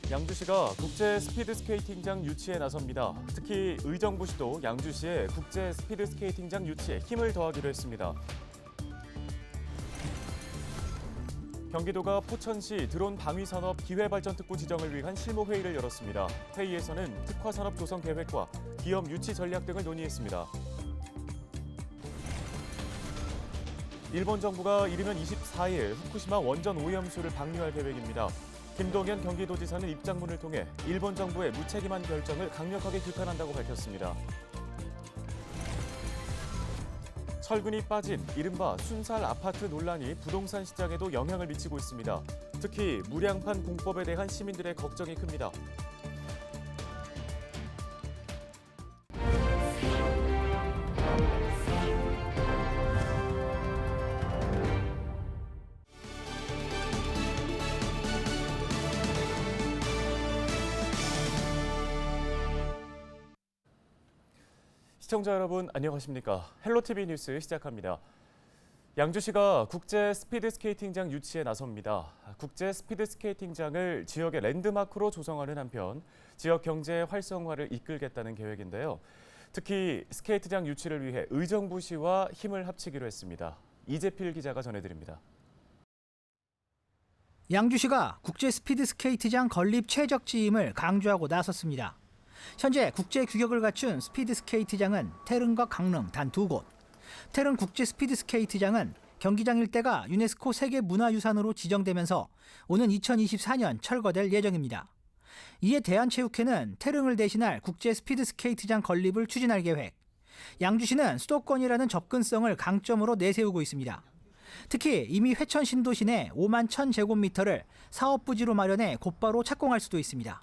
양주시가 국제 스피드 스케이팅장 유치에 나섭니다. 특히 의정부시도 양주시의 국제 스피드 스케이팅장 유치에 힘을 더하기로 했습니다. 경기도가 포천시 드론 방위산업 기회발전특구 지정을 위한 실무회의를 열었습니다. 회의에서는 특화산업 조성 계획과 기업 유치 전략 등을 논의했습니다. 일본 정부가 이르면 24일 후쿠시마 원전 오염수를 방류할 계획입니다. 김동연 경기도지사는 입장문을 통해 일본 정부의 무책임한 결정을 강력하게 규탄한다고 밝혔습니다. 철근이 빠진 이른바 순살 아파트 논란이 부동산 시장에도 영향을 미치고 있습니다. 특히 무량판 공법에 대한 시민들의 걱정이 큽니다. 시청자 여러분 안녕하십니까? 헬로티비 뉴스 시작합니다. 양주시가 국제 스피드 스케이팅장 유치에 나섭니다. 국제 스피드 스케이팅장을 지역의 랜드마크로 조성하는 한편 지역 경제 활성화를 이끌겠다는 계획인데요. 특히 스케이트장 유치를 위해 의정부시와 힘을 합치기로 했습니다. 이재필 기자가 전해드립니다. 양주시가 국제 스피드 스케이트장 건립 최적지임을 강조하고 나섰습니다. 현재 국제 규격을 갖춘 스피드 스케이트장은 태릉과 강릉 단 2곳. 태릉 국제 스피드 스케이트장은 경기장 일대가 유네스코 세계문화유산으로 지정되면서 오는 2024년 철거될 예정입니다. 이에 대한체육회는 태릉을 대신할 국제 스피드 스케이트장 건립을 추진할 계획. 양주시는 수도권이라는 접근성을 강점으로 내세우고 있습니다. 특히 이미 회천 신도시 내 5만 1,000제곱미터를 사업부지로 마련해 곧바로 착공할 수도 있습니다.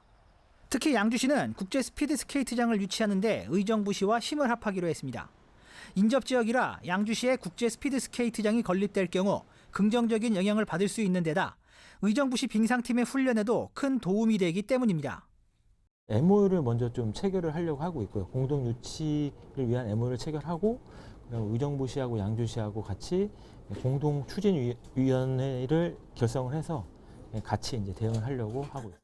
특히 양주시는 국제 스피드 스케이트장을 유치하는데 의정부시와 힘을 합하기로 했습니다. 인접지역이라 양주시에 국제 스피드 스케이트장이 건립될 경우 긍정적인 영향을 받을 수 있는 데다 의정부시 빙상팀의 훈련에도 큰 도움이 되기 때문입니다. MOU를 먼저 좀 체결을 하려고 하고 있고요. 공동 유치를 위한 MOU를 체결하고 의정부시하고 양주시하고 같이 공동 추진위원회를 결성을 해서 같이 이제 대응을 하려고 하고 있습니다.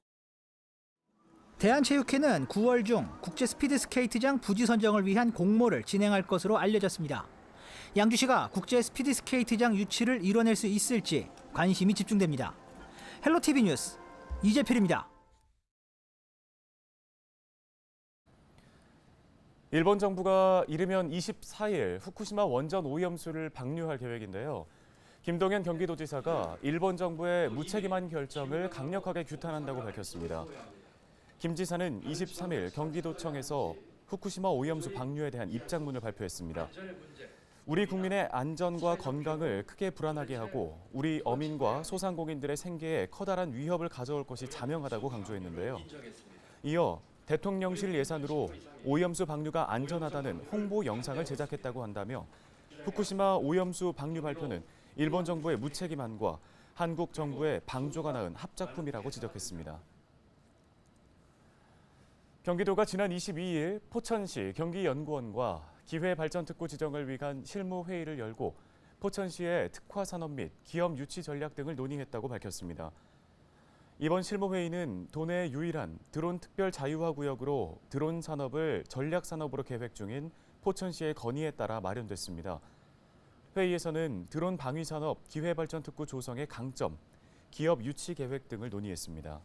대한체육회는 9월 중 국제 스피드 스케이트장 부지 선정을 위한 공모를 진행할 것으로 알려졌습니다. 양주시가 국제 스피드 스케이트장 유치를 이뤄낼 수 있을지 관심이 집중됩니다. 헬로티비 뉴스 이재필입니다. 일본 정부가 이르면 24일 후쿠시마 원전 오염수를 방류할 계획인데요. 김동연 경기도지사가 일본 정부의 무책임한 결정을 강력하게 규탄한다고 밝혔습니다. 김 지사는 23일 경기도청에서 후쿠시마 오염수 방류에 대한 입장문을 발표했습니다. 우리 국민의 안전과 건강을 크게 불안하게 하고 우리 어민과 소상공인들의 생계에 커다란 위협을 가져올 것이 자명하다고 강조했는데요. 이어 대통령실 예산으로 오염수 방류가 안전하다는 홍보 영상을 제작했다고 한다며 후쿠시마 오염수 방류 발표는 일본 정부의 무책임함과 한국 정부의 방조가 낳은 합작품이라고 지적했습니다. 경기도가 지난 22일 포천시 경기연구원과 기회발전특구 지정을 위한 실무회의를 열고 포천시의 특화산업 및 기업 유치 전략 등을 논의했다고 밝혔습니다. 이번 실무회의는 도내 유일한 드론 특별 자유화 구역으로 드론 산업을 전략 산업으로 계획 중인 포천시의 건의에 따라 마련됐습니다. 회의에서는 드론 방위 산업 기회발전특구 조성의 강점, 기업 유치 계획 등을 논의했습니다.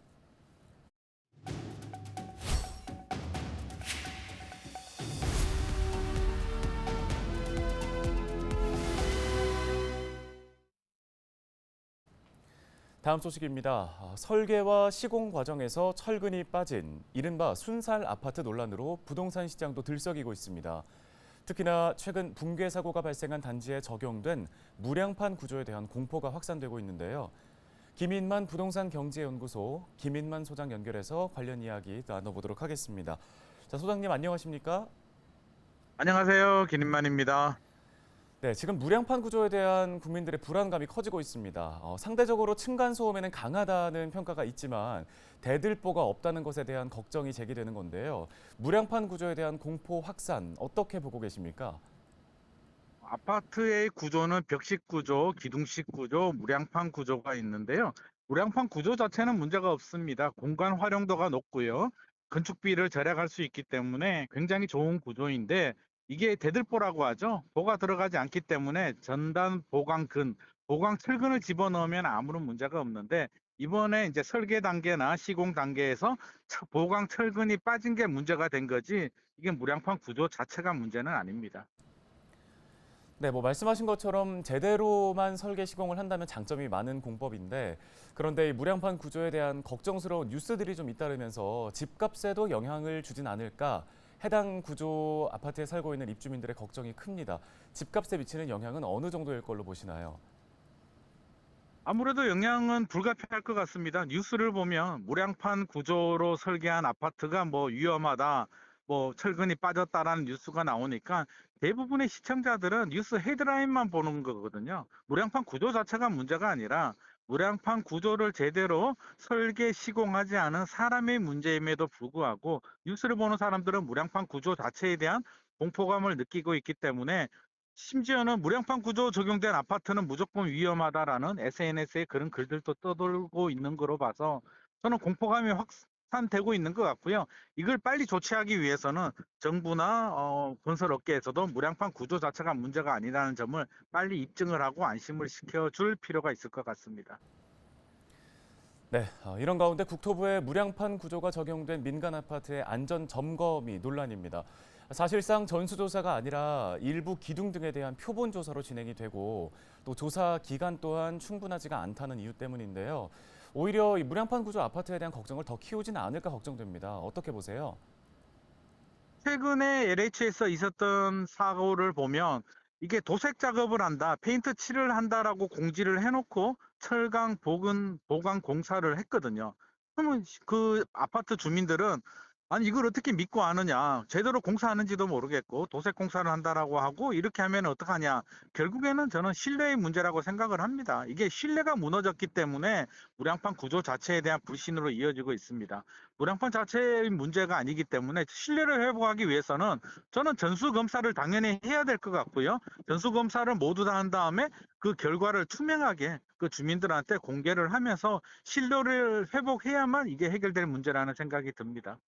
다음 소식입니다. 설계와 시공 과정에서 철근이 빠진 이른바 순살 아파트 논란으로 부동산 시장도 들썩이고 있습니다. 특히나 최근 붕괴 사고가 발생한 단지에 적용된 무량판 구조에 대한 공포가 확산되고 있는데요. 김인만 부동산 경제연구소 김인만 소장 연결해서 관련 이야기 나눠보도록 하겠습니다. 자, 소장님 안녕하십니까? 안녕하세요. 김인만입니다. 네, 지금 무량판 구조에 대한 국민들의 불안감이 커지고 있습니다. 상대적으로 층간소음에는 강하다는 평가가 있지만 대들보가 없다는 것에 대한 걱정이 제기되는 건데요. 무량판 구조에 대한 공포 확산 어떻게 보고 계십니까? 아파트의 구조는 벽식 구조, 기둥식 구조, 무량판 구조가 있는데요. 무량판 구조 자체는 문제가 없습니다. 공간 활용도가 높고요. 건축비를 절약할 수 있기 때문에 굉장히 좋은 구조인데 이게 대들보라고 하죠. 보가 들어가지 않기 때문에 전단 보강근, 보강 철근을 집어넣으면 아무런 문제가 없는데 이번에 이제 설계 단계나 시공 단계에서 보강 철근이 빠진 게 문제가 된 거지 이게 무량판 구조 자체가 문제는 아닙니다. 네, 말씀하신 것처럼 제대로만 설계 시공을 한다면 장점이 많은 공법인데 그런데 이 무량판 구조에 대한 걱정스러운 뉴스들이 좀 잇따르면서 집값에도 영향을 주진 않을까 해당 구조 아파트에 살고 있는 입주민들의 걱정이 큽니다. 집값에 미치는 영향은 어느 정도일 걸로 보시나요? 아무래도 영향은 불가피할 것 같습니다. 뉴스를 보면 무량판 구조로 설계한 아파트가 위험하다, 철근이 빠졌다라는 뉴스가 나오니까 대부분의 시청자들은 뉴스 헤드라인만 보는 거거든요. 무량판 구조 자체가 문제가 아니라 무량판 구조를 제대로 설계 시공하지 않은 사람의 문제임에도 불구하고 뉴스를 보는 사람들은 무량판 구조 자체에 대한 공포감을 느끼고 있기 때문에 심지어는 무량판 구조 적용된 아파트는 무조건 위험하다라는 SNS에 그런 글들도 떠돌고 있는 거로 봐서 저는 공포감이 확산되고 있는 것 같고요. 이걸 빨리 조치하기 위해서는 정부나 건설업계에서도 무량판 구조 자체가 문제가 아니라는 점을 빨리 입증을 하고 안심을 시켜줄 필요가 있을 것 같습니다. 네, 이런 가운데 국토부의 무량판 구조가 적용된 민간 아파트의 안전 점검이 논란입니다. 사실상 전수조사가 아니라 일부 기둥 등에 대한 표본 조사로 진행이 되고 또 조사 기간 또한 충분하지가 않다는 이유 때문인데요. 오히려 이 무량판 구조 아파트에 대한 걱정을 더 키우지는 않을까 걱정됩니다. 어떻게 보세요? 최근에 LH에서 있었던 사고를 보면 이게 도색 작업을 한다, 페인트 칠을 한다라고 공지를 해놓고 철강 보강 공사를 했거든요. 그러면 그 아파트 주민들은 아니 이걸 어떻게 믿고 아느냐, 제대로 공사하는지도 모르겠고 도색 공사를 한다라고 하고 이렇게 하면 어떡하냐. 결국에는 저는 신뢰의 문제라고 생각을 합니다. 이게 신뢰가 무너졌기 때문에 무량판 구조 자체에 대한 불신으로 이어지고 있습니다. 무량판 자체의 문제가 아니기 때문에 신뢰를 회복하기 위해서는 저는 전수검사를 당연히 해야 될 것 같고요. 전수검사를 모두 다 한 다음에 그 결과를 투명하게 그 주민들한테 공개를 하면서 신뢰를 회복해야만 이게 해결될 문제라는 생각이 듭니다.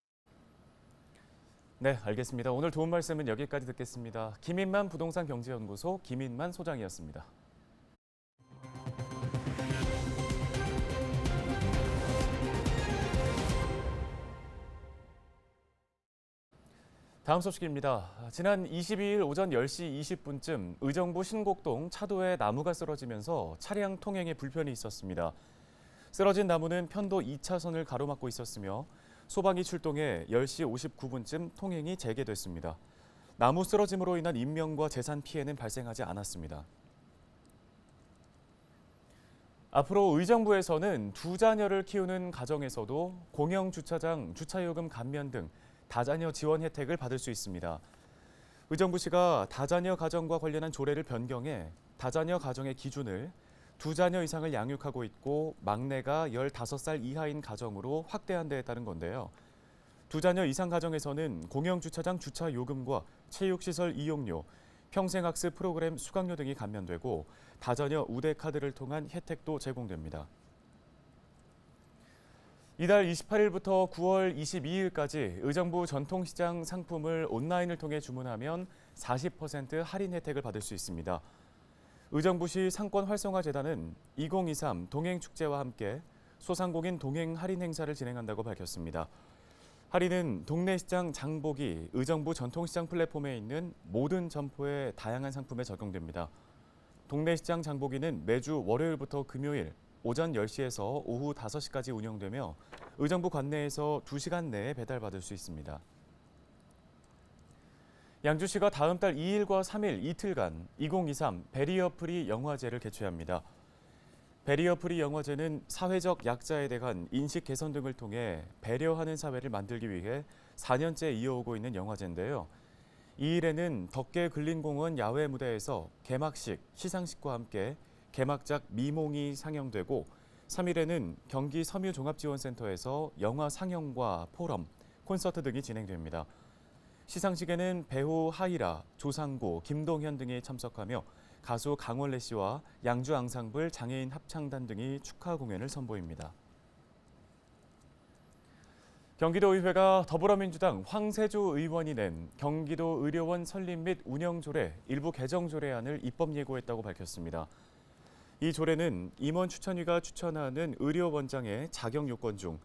네, 알겠습니다. 오늘 도움 말씀은 여기까지 듣겠습니다. 김인만 부동산 경제연구소 김인만 소장이었습니다. 다음 소식입니다. 지난 22일 오전 10시 20분쯤 의정부 신곡동 차도에 나무가 쓰러지면서 차량 통행에 불편이 있었습니다. 쓰러진 나무는 편도 2차선을 가로막고 있었으며 소방이 출동해 10시 59분쯤 통행이 재개됐습니다. 나무 쓰러짐으로 인한 인명과 재산 피해는 발생하지 않았습니다. 앞으로 의정부에서는 두 자녀를 키우는 가정에서도 공영 주차장 주차요금 감면 등 다자녀 지원 혜택을 받을 수 있습니다. 의정부시가 다자녀 가정과 관련한 조례를 변경해 다자녀 가정의 기준을 두 자녀 이상을 양육하고 있고 막내가 15살 이하인 가정으로 확대한 데에 따른 건데요. 두 자녀 이상 가정에서는 공영주차장 주차요금과 체육시설 이용료, 평생학습 프로그램 수강료 등이 감면되고 다자녀 우대카드를 통한 혜택도 제공됩니다. 이달 28일부터 9월 22일까지 의정부 전통시장 상품을 온라인을 통해 주문하면 40% 할인 혜택을 받을 수 있습니다. 의정부시 상권활성화재단은 2023 동행축제와 함께 소상공인 동행 할인 행사를 진행한다고 밝혔습니다. 할인은 동네 시장 장보기 의정부 전통시장 플랫폼에 있는 모든 점포의 다양한 상품에 적용됩니다. 동네 시장 장보기는 매주 월요일부터 금요일 오전 10시에서 오후 5시까지 운영되며 의정부 관내에서 2시간 내에 배달받을 수 있습니다. 양주시가 다음 달 2일과 3일 이틀간 2023 베리어 프리 영화제를 개최합니다. 베리어 프리 영화제는 사회적 약자에 대한 인식 개선 등을 통해 배려하는 사회를 만들기 위해 4년째 이어오고 있는 영화제인데요. 2일에는 덕계 근린공원 야외 무대에서 개막식, 시상식과 함께 개막작 미몽이 상영되고 3일에는 경기 섬유종합지원센터에서 영화 상영과 포럼, 콘서트 등이 진행됩니다. 시상식에는 배우 하이라, 조상고, 김동현 등이 참석하며 가수 강원래 씨와 양주 앙상블 장애인 합창단 등이 축하 공연을 선보입니다. 경기도의회가 더불어민주당 황세조 의원이 낸 경기도 의료원 설립 및 운영 조례 일부 개정 조례안을 입법 예고했다고 밝혔습니다. 이 조례는 임원 추천위가 추천하는 의료원장의 자격 요건 중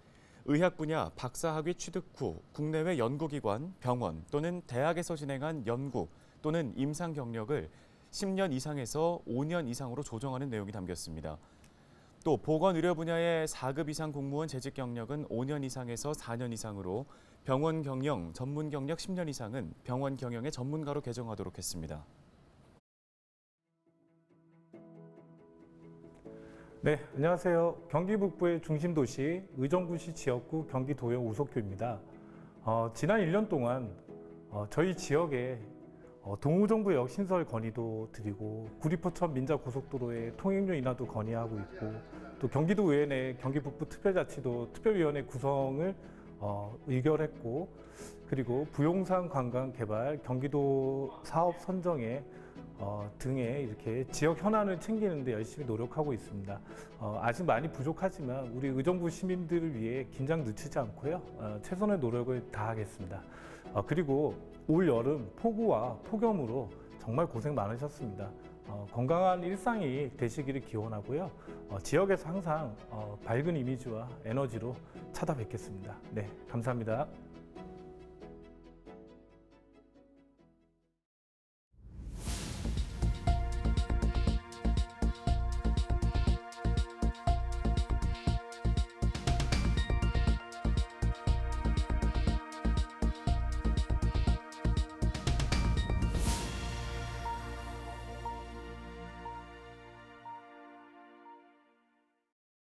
의학 분야 박사학위 취득 후 국내외 연구기관, 병원 또는 대학에서 진행한 연구 또는 임상 경력을 10년 이상에서 5년 이상으로 조정하는 내용이 담겼습니다. 또 보건의료 분야의 4급 이상 공무원 재직 경력은 5년 이상에서 4년 이상으로 병원 경영, 전문 경력 10년 이상은 병원 경영의 전문가로 개정하도록 했습니다. 네, 안녕하세요. 경기 북부의 중심 도시 의정부시 지역구 경기도요 우석교입니다. 지난 1년 동안 저희 지역에 동우정부역 신설 건의도 드리고 구리포천 민자고속도로의 통행료 인하도 건의하고 있고 또 경기도의회 내 경기북부 특별자치도 특별위원회 구성을 의결했고 그리고 부용산 관광 개발, 경기도 사업 선정에 등의 이렇게 지역 현안을 챙기는 데 열심히 노력하고 있습니다. 아직 많이 부족하지만 우리 의정부 시민들을 위해 긴장 늦추지 않고요. 최선의 노력을 다하겠습니다. 그리고 올 여름 폭우와 폭염으로 정말 고생 많으셨습니다. 건강한 일상이 되시기를 기원하고요. 지역에서 항상 밝은 이미지와 에너지로 찾아뵙겠습니다. 네, 감사합니다.